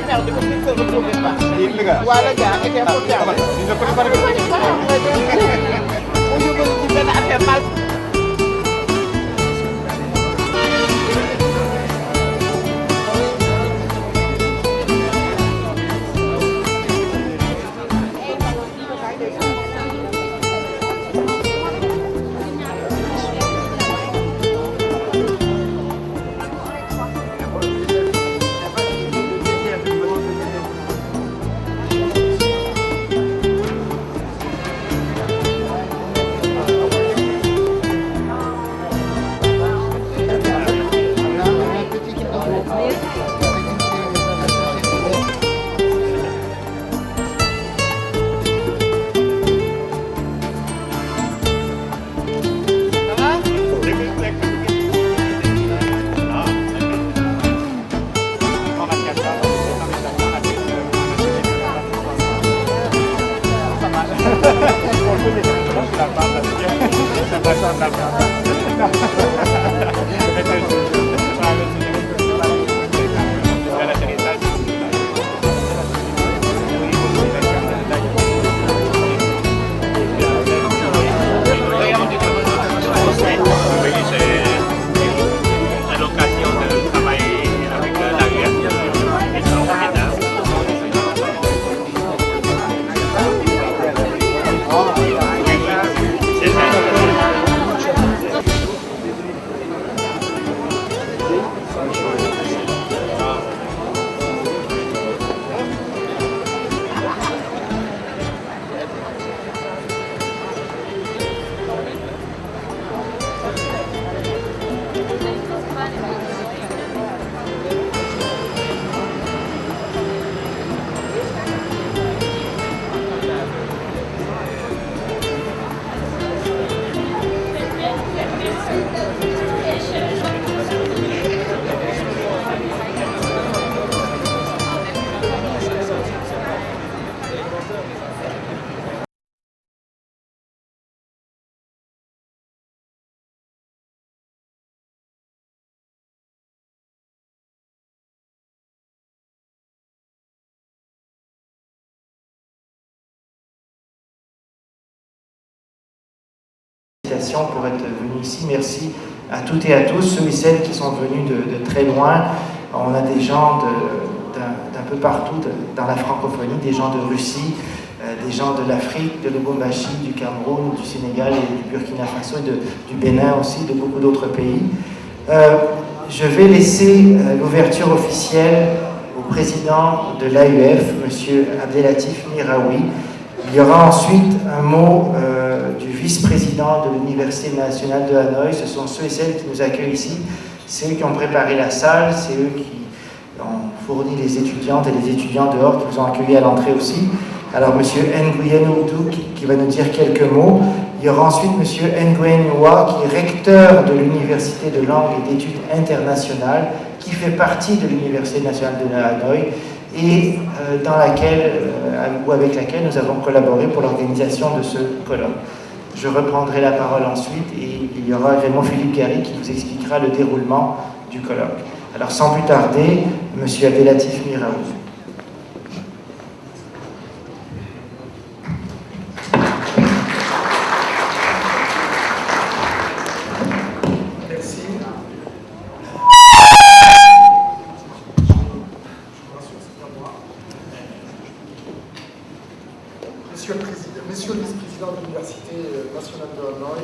merde comme il ne se retrouvait pas. Voilà, gars, et bien, faut faire. Il ne connaît pas le on lui dit ben affaire mal. Pour être venu ici. Merci à toutes et à tous, ceux et celles qui sont venus de très loin. On a des gens d'un peu partout dans la francophonie, des gens de Russie, des gens de l'Afrique, de Lubumbashi, du Cameroun, du Sénégal et du Burkina Faso, du Bénin aussi, de beaucoup d'autres pays. Je vais laisser l'ouverture officielle au président de l'AUF, M. Abdelatif Miraoui. Il y aura ensuite un mot du vice-président de l'Université nationale de Hanoï. Ce sont ceux et celles qui nous accueillent ici. C'est eux qui ont préparé la salle, c'est eux qui ont fourni les étudiantes et les étudiants dehors, qui vous ont accueillis à l'entrée aussi. Alors, M. Nguyen Oudou qui va nous dire quelques mots. Il y aura ensuite M. Nguyen Oua, qui est recteur de l'Université de langue et d'études internationales, qui fait partie de l'Université nationale de Hanoï, et dans laquelle, ou avec laquelle nous avons collaboré pour l'organisation de ce colloque. Je reprendrai la parole ensuite et il y aura également Philippe Gary qui vous expliquera le déroulement du colloque. Alors sans plus tarder, M. Abdelatif Miraoui. Monsieur le vice-président de l'Université nationale de Hanoï,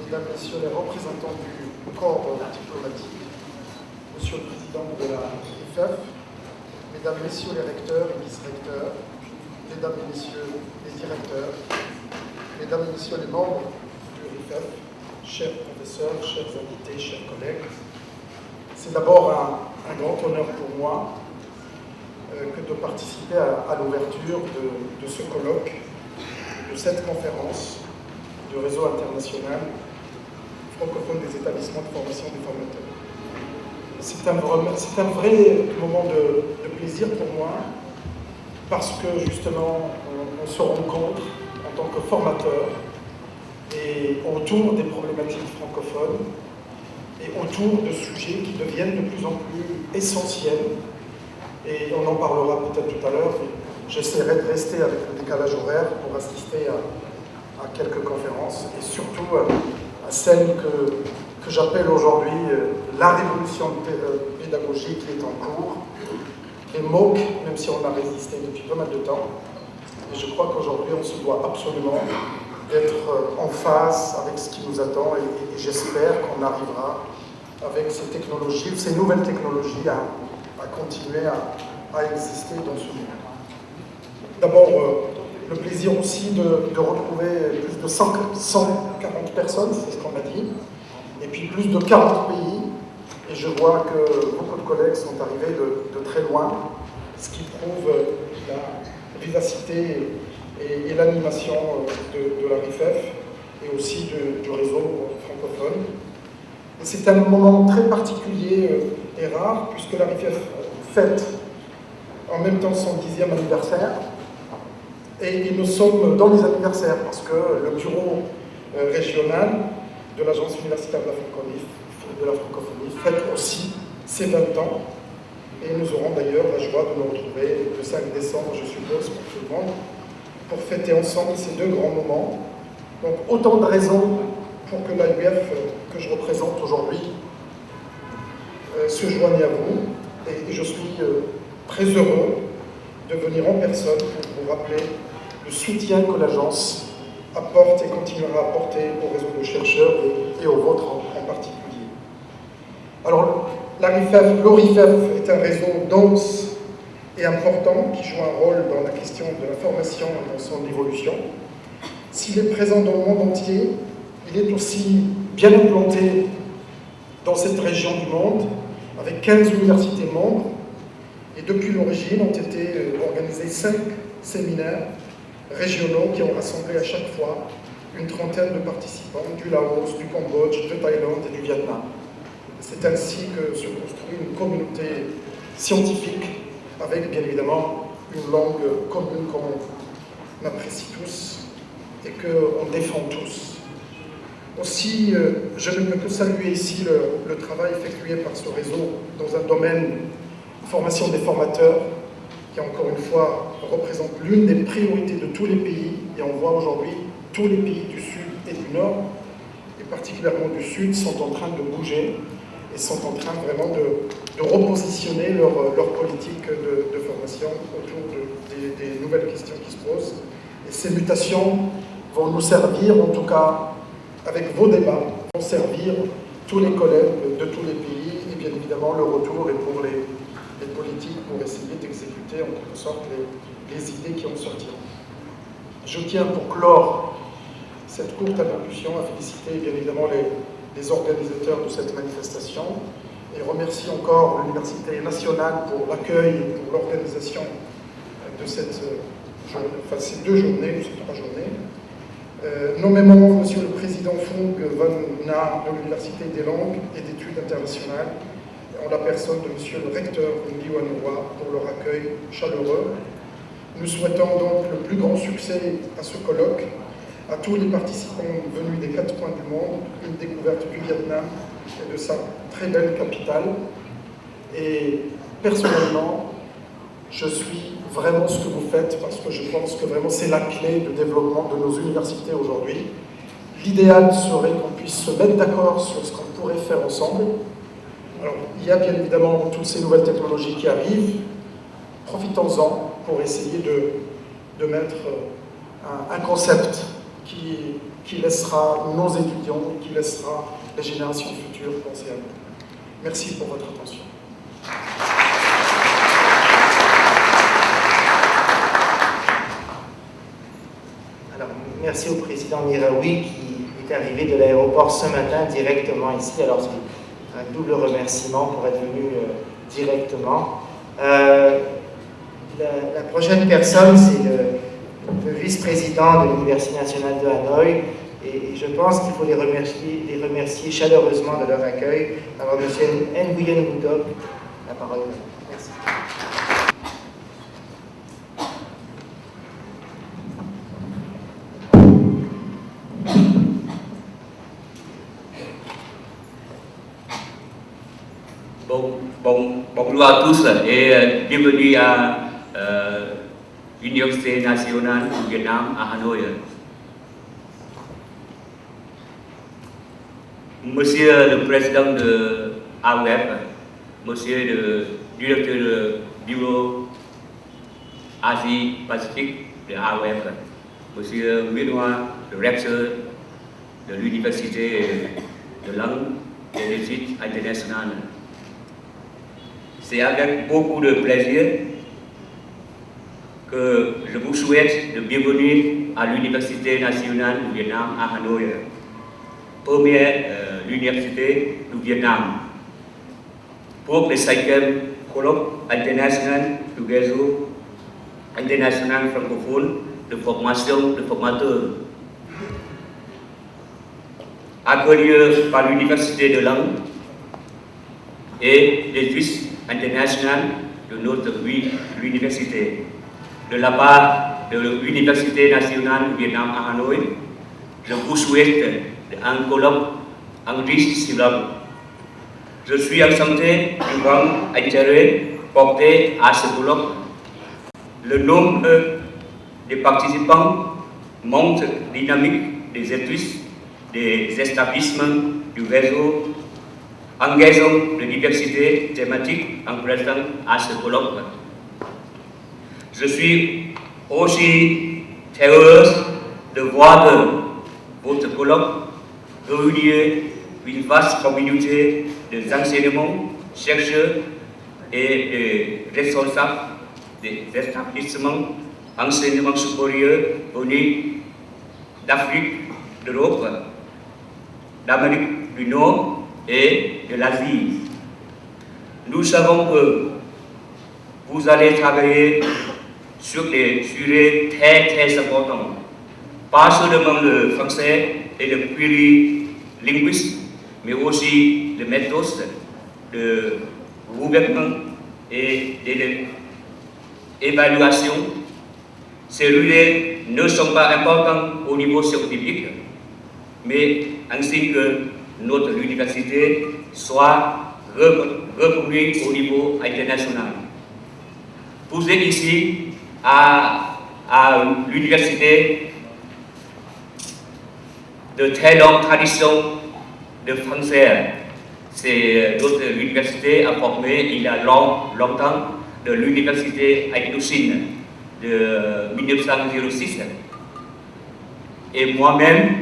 Mesdames, Messieurs les représentants du corps diplomatique, Monsieur le président de la FF, Mesdames, Messieurs les recteurs et vice-recteurs, Mesdames et Messieurs les directeurs, Mesdames et Messieurs les membres du RIFEF, chers professeurs, chers invités, chers collègues, c'est d'abord un grand honneur pour moi que de participer à l'ouverture de ce colloque, de cette conférence du réseau international francophone des établissements de formation des formateurs. C'est un vrai moment de plaisir pour moi parce que justement on se rencontre en tant que formateur et autour des problématiques francophones et autour de sujets qui deviennent de plus en plus essentiels Et on en parlera peut-être tout à l'heure. J'essaierai de rester avec le décalage horaire pour assister à quelques conférences et surtout à celle que j'appelle aujourd'hui la révolution pédagogique qui est en cours, qui est MOOC, même si on a résisté depuis pas mal de temps. Et je crois qu'aujourd'hui, on se doit absolument d'être en phase avec ce qui nous attend et j'espère qu'on arrivera avec ces technologies, ces nouvelles technologies à continuer à exister dans ce monde. D'abord, le plaisir aussi de retrouver plus de 140 personnes, c'est ce qu'on a dit, et puis plus de 40 pays, et je vois que beaucoup de collègues sont arrivés de très loin, ce qui prouve la vivacité et l'animation de la RIFEF et aussi du réseau francophone. Et c'est un moment très particulier et rare, puisque la RIFEF fête en même temps son 10e anniversaire, et nous sommes dans les anniversaires, parce que le bureau régional de l'Agence universitaire de la francophonie fête aussi ses 20 ans, et nous aurons d'ailleurs la joie de nous retrouver le 5 décembre, je suppose, pour tout le monde, pour fêter ensemble ces deux grands moments. Donc autant de raisons pour que l'AUF que je représente aujourd'hui se joigne à vous, et je suis très heureux de venir en personne pour vous rappeler le soutien que l'agence apporte et continuera à apporter au réseau de chercheurs et au vôtre en particulier. Alors, l'ORIFEF est un réseau dense et important qui joue un rôle dans la question de la formation et dans son évolution. S'il est présent dans le monde entier, il est aussi bien implanté dans cette région du monde, avec 15 universités membres, et depuis l'origine ont été organisés 5 séminaires régionaux qui ont rassemblé à chaque fois une trentaine de participants du Laos, du Cambodge, de Thaïlande et du Vietnam. C'est ainsi que se construit une communauté scientifique avec bien évidemment une langue commune qu'on apprécie tous et qu'on défend tous. Aussi, je ne peux que saluer ici le travail effectué par ce réseau dans un domaine formation des formateurs, qui encore une fois représente l'une des priorités de tous les pays, et on voit aujourd'hui tous les pays du Sud et du Nord, et particulièrement du Sud, sont en train de bouger et sont en train vraiment de repositionner leur politique de formation autour des nouvelles questions qui se posent. Et ces mutations vont nous servir, en tout cas avec vos débats, vont servir tous les collègues de tous les pays, et bien évidemment le retour est pour les politiques pour essayer d'exécuter en quelque sorte les idées qui en sortiront. Je tiens pour clore cette courte allocution à féliciter bien évidemment les organisateurs de cette manifestation et remercie encore l'Université nationale pour l'accueil et pour l'organisation de ces 2 journées, de ces 3 journées. Nommément, Monsieur le Président Fung Van Na de l'Université des langues et d'études internationales, en la personne de Monsieur le Recteur Liu Anhua pour leur accueil chaleureux. Nous souhaitons donc le plus grand succès à ce colloque, à tous les participants venus des 4 coins du monde, une découverte du Vietnam et de sa très belle capitale. Et personnellement, je suis vraiment ce que vous faites parce que je pense que vraiment c'est la clé de développement de nos universités aujourd'hui. L'idéal serait qu'on puisse se mettre d'accord sur ce qu'on pourrait faire ensemble. Alors, il y a bien évidemment toutes ces nouvelles technologies qui arrivent. Profitons-en pour essayer de mettre un concept qui laissera nos étudiants, qui laissera les générations futures penser à nous. Merci pour votre attention. Alors, merci au président Miraoui qui est arrivé de l'aéroport ce matin directement ici. Alors, c'est un double remerciement pour être venu directement. La prochaine personne, c'est le vice-président de l'Université nationale de Hanoï, et je pense qu'il faut les remercier chaleureusement de leur accueil. Alors, M. Nguyen Hudok, la parole est à vous. Merci. Bon, bonjour à tous et bienvenue à l'Université nationale du Vietnam à Hanoï. Monsieur le président de AOF, monsieur le directeur du bureau Asie-Pacifique de AOF, monsieur Minois, le recteur de l'Université de langue et des études internationales. C'est avec beaucoup de plaisir que je vous souhaite de bienvenue à l'Université nationale du Vietnam à Hanoï, première université du Vietnam, pour le 5e colloque international du réseau international francophone de formation de formateurs, accueilli par l'Université de langue et des études internationales de notre université. De la part de l'Université nationale du Vietnam à Hanoï, je vous souhaite un colloque enrichissant. Je suis enchanté du grand intérêt porté à ce colloque. Le nombre de participants montre la dynamique des études des établissements du réseau engageant de diversité thématique en présent à ce colloque. Je suis aussi très heureuse de voir que votre colloque réunit une vaste communauté des enseignants, chercheurs et des responsables des établissements enseignement supérieur venus d'Afrique, d'Europe, d'Amérique du Nord et de l'Asie. Nous savons que vous allez travailler sur des sujets très importants, pas seulement le français et le plurilinguisme, mais aussi les méthodes de gouvernement et de l'évaluation. Ces sujets ne sont pas importants au niveau scientifique, mais ainsi que notre université soit reconnue au niveau international. Vous êtes ici à l'université de très longue tradition de français. C'est notre université a formé il y a longtemps de l'université Haïti de 1906. Et moi-même,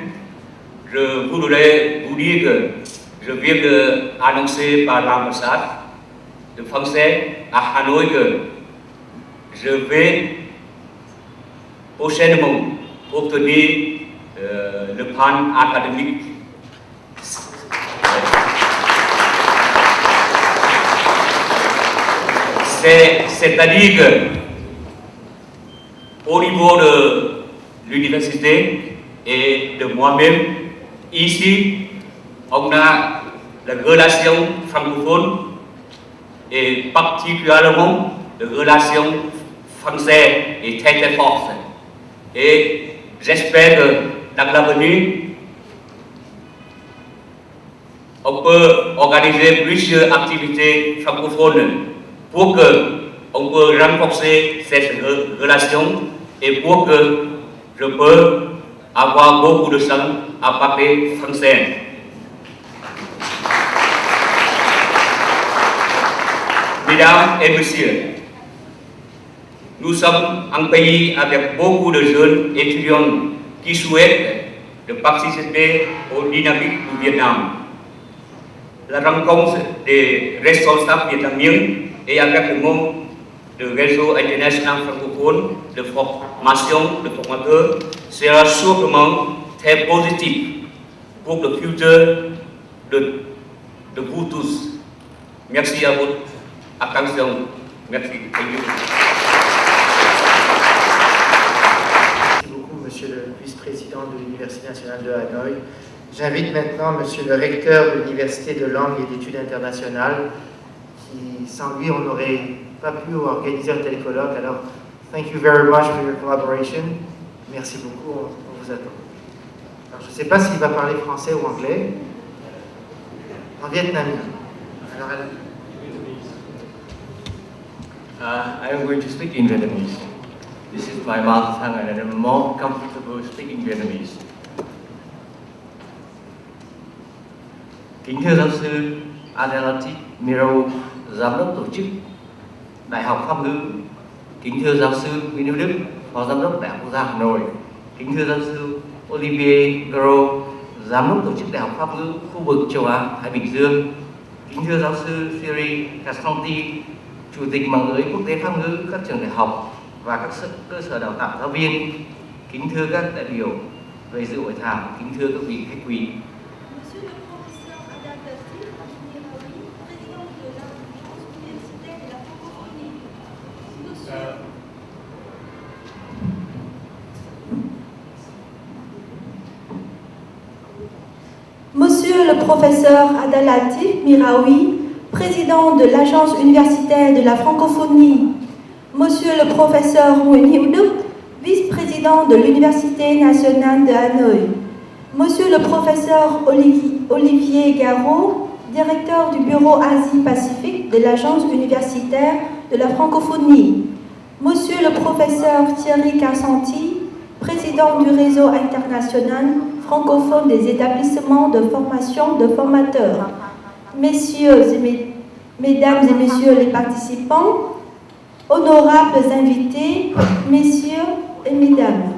je voudrais vous dire que je viens d'annoncer par l'ambassade de français à Hanoï que je vais prochainement obtenir le pan académique. C'est-à-dire qu'au niveau de l'université et de moi-même, ici, on a la relation francophone et particulièrement la relation française est très forte. Et j'espère que dans l'avenir, on peut organiser plusieurs activités francophones pour qu'on peut renforcer cette relation et pour que je peux avoir beaucoup de temps à parler français. Mesdames et messieurs, nous sommes un pays avec beaucoup de jeunes étudiants qui souhaitent de participer aux dynamiques du Vietnam. La rencontre des responsables vietnamiens et avec le monde du réseau international francophone de formation de formateurs sera sûrement très positif pour le futur de vous tous. Merci à votre attention. Merci. Merci beaucoup, Monsieur le vice-président de l'Université nationale de Hanoï. J'invite maintenant Monsieur le recteur de l'Université de langue et d'études internationales, qui, sans lui, on n'aurait pas pu organiser un tel colloque. Alors, thank you very much for your collaboration. Merci beaucoup, on vous attend. Alors, je ne sais pas s'il va parler français ou anglais. En vietnamien. Alors, I am going to speak in Vietnamese. This is my mother tongue and I am more comfortable speaking Vietnamese. Kính thưa giáo sư Adelaide Miraut, Giám đốc tổ chức Đại học Pháp ngữ. Kính thưa giáo sư Nguyễn Hữu Đức, Phó Giám đốc Đại học Quốc gia Hà Nội. Kính thưa giáo sư Olivier Gros, Giám đốc tổ chức Đại học Pháp ngữ khu vực châu Á Thái Bình Dương. Kính thưa giáo sư Thierry Castonti, Chủ tịch mạng lưới quốc tế Pháp ngữ các trường đại học và các cơ sở đào tạo giáo viên. Kính thưa các đại biểu về dự hội thảo, kính thưa các vị khách quý. Monsieur le professeur Adelaide Miraoui, président de l'Agence universitaire de la francophonie, Monsieur le professeur Nguyễn Hữu Đức, vice-président de l'Université nationale de Hanoï, Monsieur le professeur Olivier Garot, directeur du bureau Asie-Pacifique de l'Agence universitaire de la francophonie, Monsieur le professeur Thierry Castonti, président du réseau international francophone des établissements de formation de formateurs, Mesdames et Messieurs les participants, honorables invités, Messieurs et Mesdames.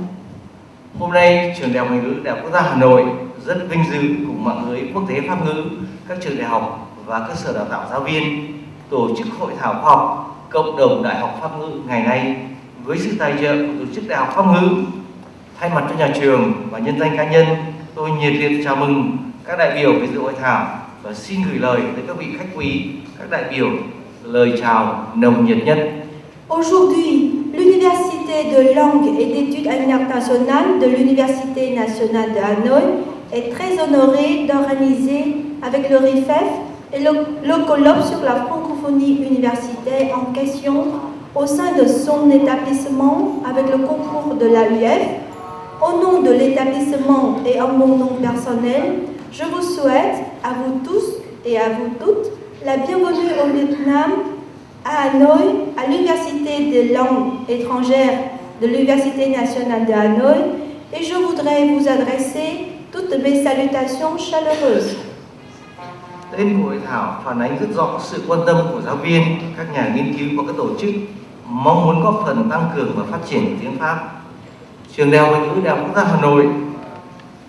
Hôm nay, Trường Đại học Ngoại ngữ Đại học Quốc gia Hà Nội rất vinh dự cùng mạng lưới quốc tế Pháp ngữ, các trường đại học và cơ sở đào tạo giáo viên tổ chức hội thảo khoa học Cộng đồng Đại học Pháp ngữ ngày nay với sự tài trợ của tổ chức Đại học Pháp ngữ. Thay mặt cho nhà trường và nhân danh cá nhân, tôi nhiệt liệt chào mừng các đại biểu về dự hội thảo và xin gửi lời tới các vị khách quý, các đại biểu lời chào nồng nhiệt nhất. Aujourd'hui, l'Université de langue et d'études internationales de l'Université nationale de Hanoï est très honorée d'organiser avec le RIFEF et le colloque sur la francophonie universitaire en question au sein de son établissement avec le concours de l'AUF. Au nom de l'établissement et en mon nom personnel, je vous souhaite à vous tous et à vous toutes la bienvenue au Vietnam, à Hanoï, à l'Université des langues étrangères de l'Université nationale de Hanoï, et je voudrais vous adresser toutes mes salutations chaleureuses. Tên của hội thảo phản ánh rất rõ sự quan tâm của giáo viên, các nhà nghiên cứu và các tổ chức mong muốn góp phần tăng cường và phát triển tiếng Pháp. Trường Đại học Ngoại ngữ Đại học Quốc gia Hà Nội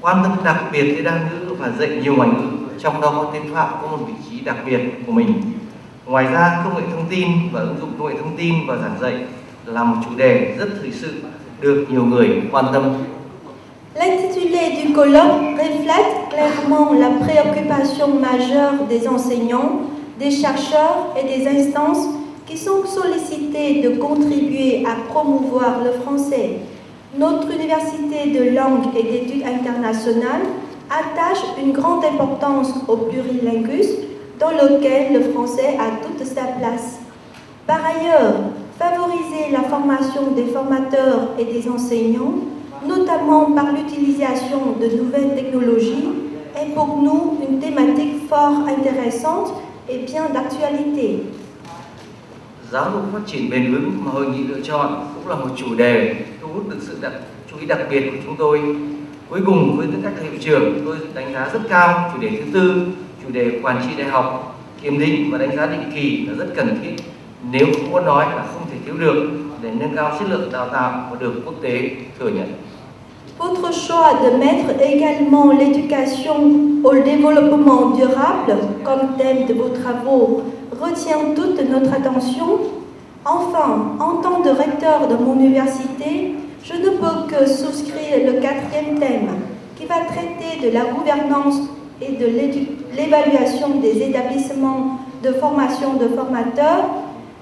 quan tâm đặc biệt tới đa ngữ và dạy nhiều ngoại ngữ, trong đó có tiếng Pháp có một vị trí đặc biệt của mình. Ngoài ra, công nghệ thông tin và ứng dụng công nghệ thông tin vào giảng dạy là một chủ đề rất thời sự được nhiều người quan tâm. L'intitulé du colloque reflète clairement la préoccupation majeure des enseignants, des chercheurs et des instances qui sont sollicités de contribuer à promouvoir le français. Notre Université de langue et d'études internationales attache une grande importance au plurilinguisme dans lequel le français a toute sa place. Par ailleurs, favoriser la formation des formateurs et des enseignants, notamment par l'utilisation de nouvelles technologies, est pour nous une thématique fort intéressante et bien d'actualité. Giáo dục phát triển bền vững mà hội nghị lựa chọn cũng là một chủ đề thu hút được sự chú ý đặc biệt của chúng tôi. Cuối cùng, với tư cách hiệu trưởng, tôi đánh giá rất cao chủ đề thứ tư, chủ đề quản trị đại học, kiểm định và đánh giá định kỳ là rất cần thiết. Nếu không có nói là không thể thiếu được để nâng cao chất lượng đào tạo và được quốc tế thừa nhận. Votre choix de mettre également l'éducation au développement durable comme thème de vos travaux retient toute notre attention. Enfin, en tant que recteur de mon université, je ne peux que souscrire le quatrième thème qui va traiter de la gouvernance et de l'évaluation des établissements de formation de formateurs.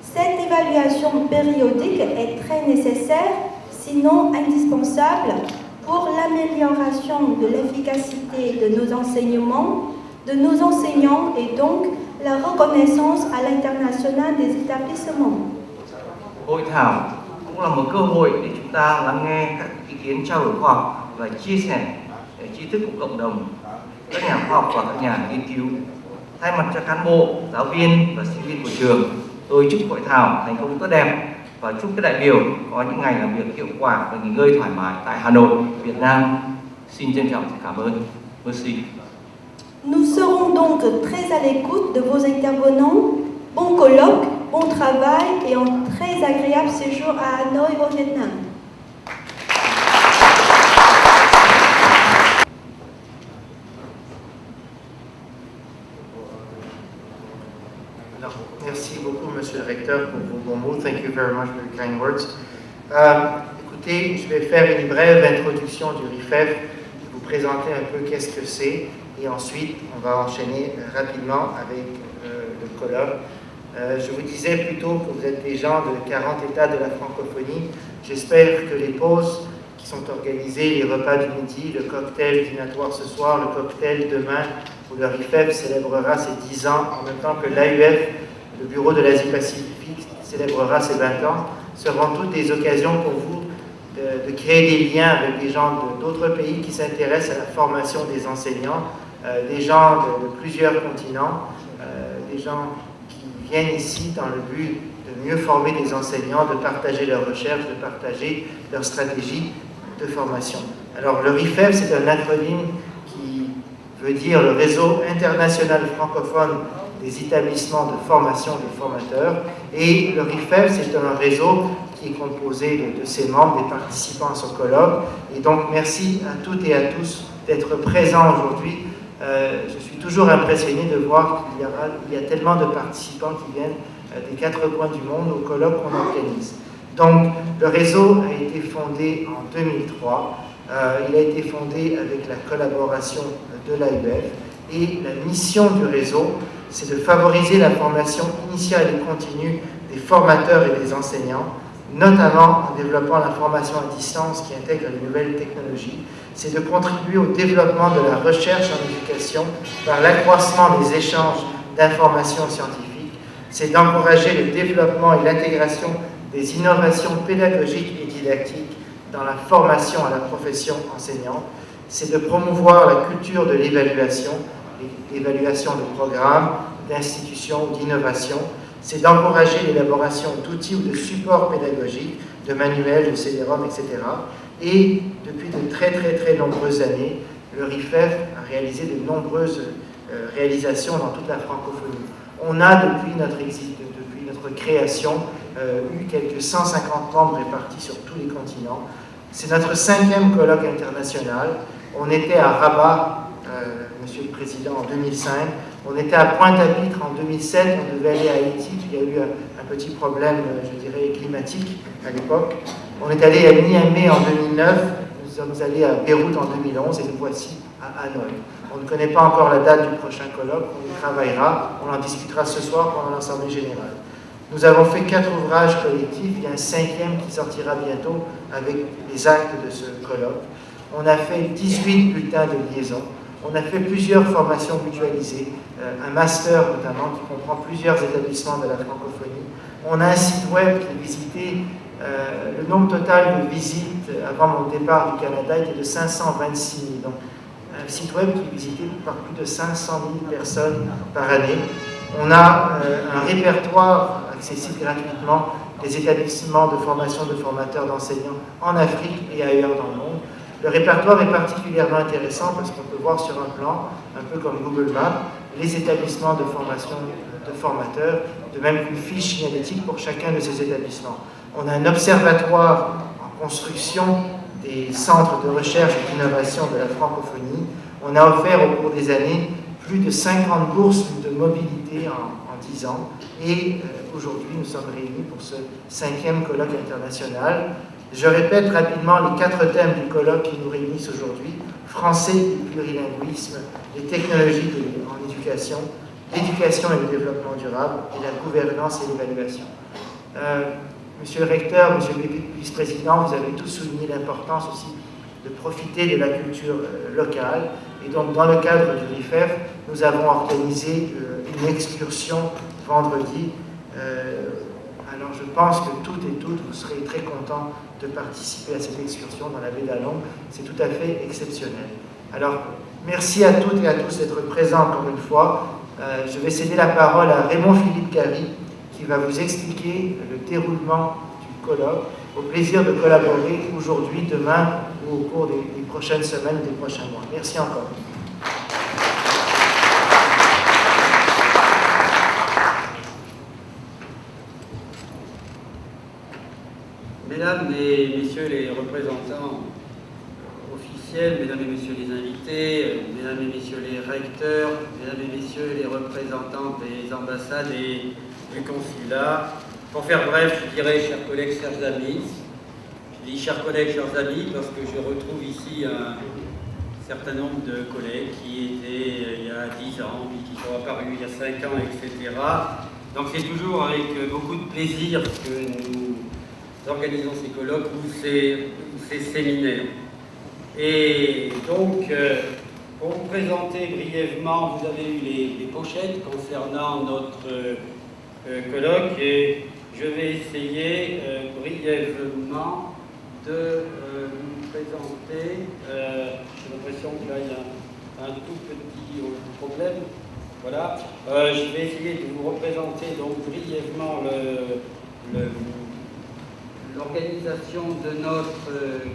Cette évaluation périodique est très nécessaire, sinon indispensable, pour l'amélioration de l'efficacité de nos enseignements, de nos enseignants et donc la reconnaissance à l'international des établissements. Hội thảo cũng là một cơ hội để chúng ta lắng nghe các ý kiến trao đổi khoa học và chia sẻ tri thức của cộng đồng, các nhà khoa học và các nhà nghiên cứu. Thay mặt cho cán bộ, giáo viên và sinh viên của trường, Tôi chúc hội thảo thành công tốt đẹp và chúc các đại biểu có những ngày làm việc hiệu quả và nghỉ ngơi thoải mái tại Hà Nội, Việt Nam. Xin trân trọng cảm ơn. Merci. Nous serons donc très à l'écoute de vos intervenants. Bon colloque, bon travail et un très agréable séjour à Hanoi au Vietnam. Merci beaucoup, Monsieur le Recteur, pour vos bons mots. Thank you very much for your kind words. Écoutez, je vais faire une brève introduction du RIFEF, vous présenter un peu qu'est-ce que c'est, et ensuite on va enchaîner rapidement avec le colloque. Je vous disais plutôt que vous êtes des gens de 40 États de la francophonie. J'espère que les pauses qui sont organisées, les repas du midi, le cocktail dînatoire ce soir, le cocktail demain, où le RIFEF célébrera ses 10 ans, en même temps que l'AUF, le Bureau de l'Asie-Pacifique, célébrera ses 20 ans, seront toutes des occasions pour vous de créer des liens avec des gens d'autres pays qui s'intéressent à la formation des enseignants, des gens de plusieurs continents, des gens qui viennent ici dans le but de mieux former des enseignants, de partager leurs recherches, de partager leurs stratégies de formation. Alors le RIFEF, c'est un acronyme qui veut dire le Réseau international francophone des établissements de formation des formateurs. Et le RIFEF, c'est un réseau qui est composé de ses membres, des participants à ce colloque. Et donc, merci à toutes et à tous d'être présents aujourd'hui. Je suis toujours impressionné de voir qu'il y a tellement de participants qui viennent des 4 coins du monde au colloque qu'on organise. Donc, le réseau a été fondé en 2003. Il a été fondé avec la collaboration de l'AUF. Et la mission du réseau, c'est de favoriser la formation initiale et continue des formateurs et des enseignants, notamment en développant la formation à distance qui intègre les nouvelles technologies. C'est de contribuer au développement de la recherche en éducation par l'accroissement des échanges d'informations scientifiques. C'est d'encourager le développement et l'intégration des innovations pédagogiques et didactiques dans la formation à la profession enseignante. C'est de promouvoir la culture de l'évaluation de programmes, d'institutions, d'innovation. C'est d'encourager l'élaboration d'outils ou de supports pédagogiques, de manuels, de CD-ROM, etc. Et depuis de très nombreuses années, le RIFEF a réalisé de nombreuses réalisations dans toute la francophonie. On a, depuis notre création, eu quelques 150 membres répartis sur tous les continents. C'est notre 5e colloque international. On était à Rabat, Monsieur le Président, en 2005. On était à Pointe-à-Pitre en 2007. On devait aller à Haïti. Il y a eu un petit problème, je dirais, climatique à l'époque. On est allé à Niamey en 2009. Nous sommes allés à Beyrouth en 2011 et nous voici à Hanoï. On ne connaît pas encore la date du prochain colloque. On y travaillera. On en discutera ce soir pendant l'Assemblée générale. Nous avons fait 4 ouvrages collectifs. Il y a un 5e qui sortira bientôt avec les actes de ce colloque. On a fait 18 bulletins de liaison. On a fait plusieurs formations mutualisées, un master notamment qui comprend plusieurs établissements de la francophonie. On a un site web qui est visité, le nombre total de visites avant mon départ du Canada était de 526 000. Donc, un site web qui est visité par plus de 500 000 personnes par année. On a un répertoire accessible gratuitement des établissements de formation de formateurs d'enseignants en Afrique et ailleurs dans le monde. Le répertoire est particulièrement intéressant parce qu'on peut voir sur un plan, un peu comme Google Maps, les établissements de formation de formateurs, de même qu'une fiche signalétique pour chacun de ces établissements. On a un observatoire en construction des centres de recherche et d'innovation de la francophonie. On a offert au cours des années plus de 50 bourses de mobilité en 10 ans. Et aujourd'hui, nous sommes réunis pour ce 5e colloque international. Je répète rapidement les 4 thèmes du colloque qui nous réunissent aujourd'hui. Français et plurilinguisme, les technologies en éducation, l'éducation et le développement durable, et la gouvernance et l'évaluation. Monsieur le recteur, monsieur le vice-président, vous avez tous souligné l'importance aussi de profiter de la culture locale. Et donc, dans le cadre du RIFEF, nous avons organisé une excursion vendredi. Alors, je pense que toutes et toutes, vous serez très contents de participer à cette excursion dans la baie d'Along. C'est tout à fait exceptionnel. Alors, merci à toutes et à tous d'être présents encore une fois. Je vais céder la parole à Raymond Philippe Carry, qui qui va vous expliquer le déroulement du colloque. Au plaisir de collaborer aujourd'hui, demain ou au cours des prochaines semaines ou des prochains mois. Merci encore. Mesdames et messieurs les représentants officiels, mesdames et messieurs les invités, mesdames et messieurs les recteurs, mesdames et messieurs les représentants des ambassades et du consulat, pour faire bref, je dirais, chers collègues, chers amis, je dis chers collègues, chers amis, parce que je retrouve ici un certain nombre de collègues qui étaient il y a 10 ans, puis qui sont apparus il y a 5 ans, etc. Donc c'est toujours avec beaucoup de plaisir que nous organisons ces colloques ou ces séminaires. Et donc, pour vous présenter brièvement, vous avez eu les pochettes concernant notre colloque et je vais essayer brièvement de vous présenter. J'ai l'impression que là il y a un tout petit problème. Voilà. Je vais essayer de vous représenter donc brièvement l'organisation de notre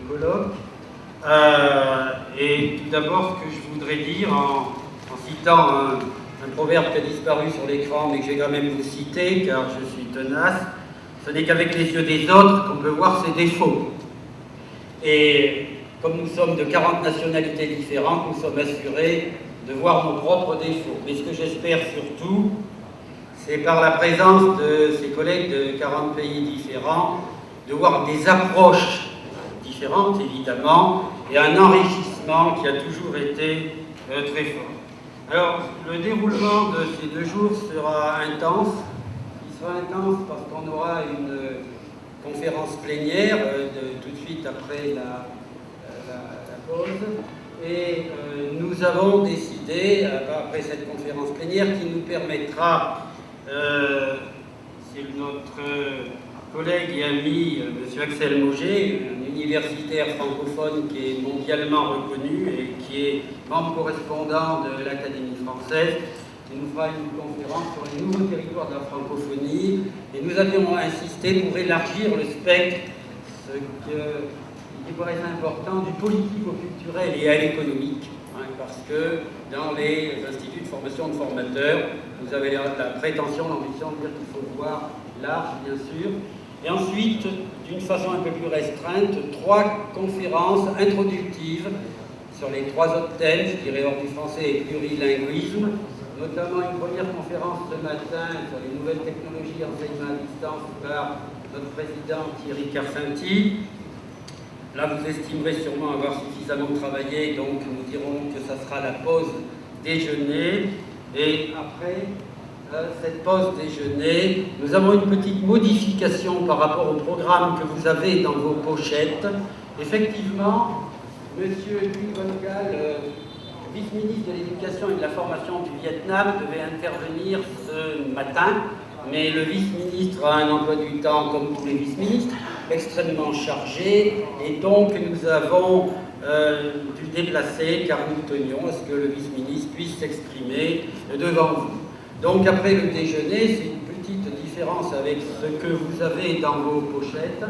colloque. Et tout d'abord, ce que je voudrais dire en citant un proverbe qui a disparu sur l'écran, mais que j'ai quand même vous citer, car je suis tenace, ce n'est qu'avec les yeux des autres qu'on peut voir ses défauts. Et comme nous sommes de 40 nationalités différentes, nous sommes assurés de voir nos propres défauts. Mais ce que j'espère surtout, c'est par la présence de ces collègues de 40 pays différents, de voir des approches différentes, évidemment, et un enrichissement qui a toujours été très fort. Alors, le déroulement de ces 2 jours sera intense. Il sera intense parce qu'on aura une conférence plénière tout de suite après la pause. Et nous avons décidé, après cette conférence plénière, qui nous permettra, c'est notre collègue et ami, M. Axel Mauger, un universitaire francophone qui est mondialement reconnu et qui est membre correspondant de l'Académie française, qui nous fera une conférence sur les nouveaux territoires de la francophonie. Et nous avions insisté pour élargir le spectre, ce qui paraît important, du politico-culturel et à l'économique. Parce que dans les instituts de formation de formateurs, vous avez la prétention, l'ambition de dire qu'il faut voir large, bien sûr. Et ensuite, d'une façon un peu plus restreinte, 3 conférences introductives sur les 3 autres thèmes, je dirais hors du français et plurilinguisme, notamment une première conférence ce matin sur les nouvelles technologies enseignement à distance par notre président Thierry Carcinti. Là, vous estimerez sûrement avoir suffisamment travaillé, donc nous dirons que ça sera la pause déjeuner. Et après cette pause déjeuner, nous avons une petite modification par rapport au programme que vous avez dans vos pochettes. Effectivement, M. Huy Van Gaal, vice-ministre de l'Éducation et de la Formation du Vietnam, devait intervenir ce matin, mais le vice-ministre a un emploi du temps, comme tous les vice-ministres, extrêmement chargé, et donc nous avons dû déplacer, car nous tenions à ce que le vice-ministre puisse s'exprimer devant vous. Donc après le déjeuner, c'est une petite différence avec ce que vous avez dans vos pochettes.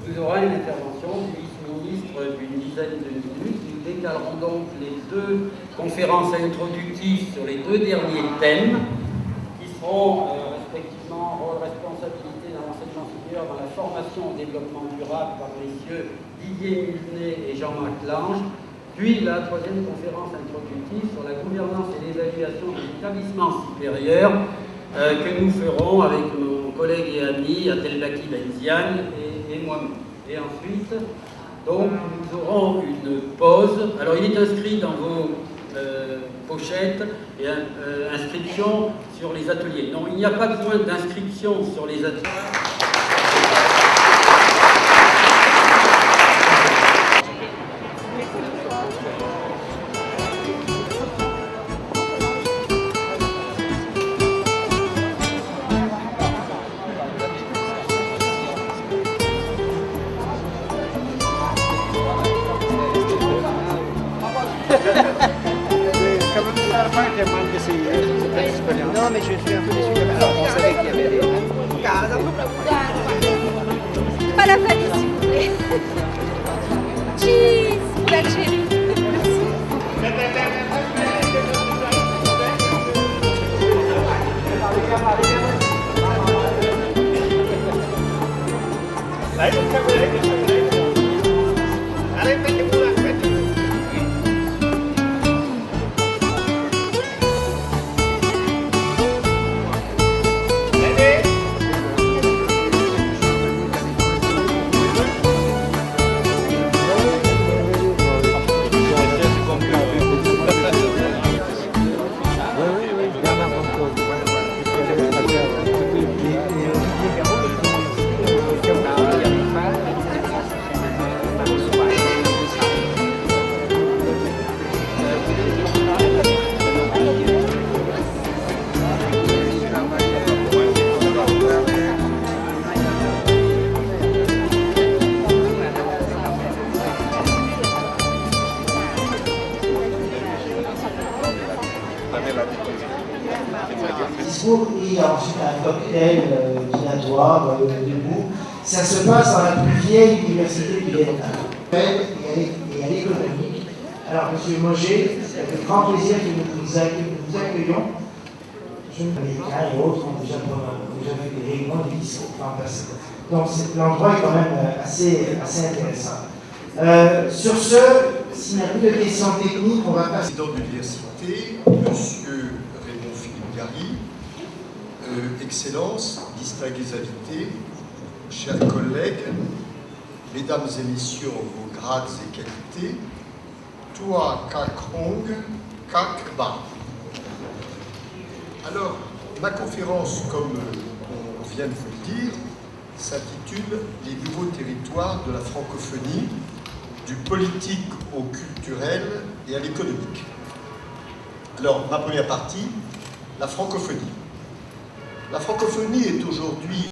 Vous aurez une intervention du vice-ministre d'une dizaine de minutes. Nous décalerons donc les 2 conférences introductives sur les 2 derniers thèmes, qui seront respectivement rôle, responsabilité dans l'enseignement supérieur, dans la formation au développement durable par messieurs Didier Mulnet et Jean-Marc Lange. Puis la 3e conférence introductive sur la gouvernance et l'évaluation des établissements supérieurs que nous ferons avec mon collègue et ami Abdelbaki Benziane et moi-même. Et ensuite, donc, nous aurons une pause. Alors, il est inscrit dans vos pochettes et inscription sur les ateliers. Non, il n'y a pas besoin d'inscription sur les ateliers. mais je suis un peu déçu quand même. Alors, on savait qu'il y avait des... Pas la famille, s'il vous plaît. Cheese pour l'Algérie. Discours et ensuite un cocktail dînatoire debout. Ça se passe dans la plus vieille université du Vietnam et à l'économique. Alors, M. Moget, c'est avec grand plaisir que nous accueillons. Jeunes américains et autres ont déjà fait des réunions, des discours. Donc l'endroit est quand même assez intéressant. Sur ce, s'il n'y a plus de questions techniques, on va passer. Président de l'université, M. Raymond Philippe Gary, Excellences, distingués invités, chers collègues, Mesdames et Messieurs, vos grades et qualités, Toi Kak Hong, Kak Ba. Alors, ma conférence, comme on vient de vous le dire, s'intitule « Les nouveaux territoires de la francophonie, du politique au culturel et à l'économique ». Alors, ma première partie, la francophonie. La francophonie est aujourd'hui